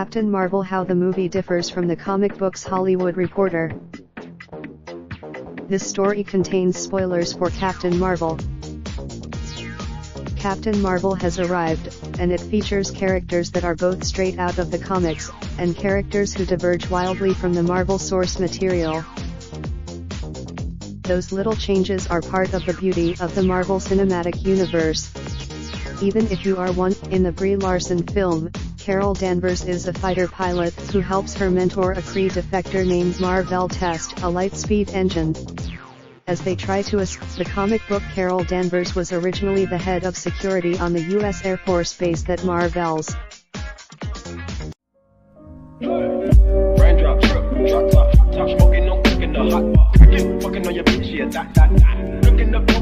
Captain Marvel: How the Movie Differs from the Comic Books. Hollywood Reporter. This story contains spoilers for Captain Marvel. Captain Marvel has arrived, and it features characters that are both straight out of the comics, and characters who diverge wildly from the Marvel source material. Those little changes are part of the beauty of the Marvel Cinematic Universe. Even if you are one, in the Brie Larson film, Carol Danvers is a fighter pilot who helps her mentor a Kree defector named Mar-Vell test a light-speed engine. As they try to escape the comic book, Carol Danvers was originally the head of security on the U.S. Air Force base that Mar-Vell's. Raindrops, drop top, top smoking, no cooking the hot pot. Cracking, fucking on your bitch, yeah, that. Looking up.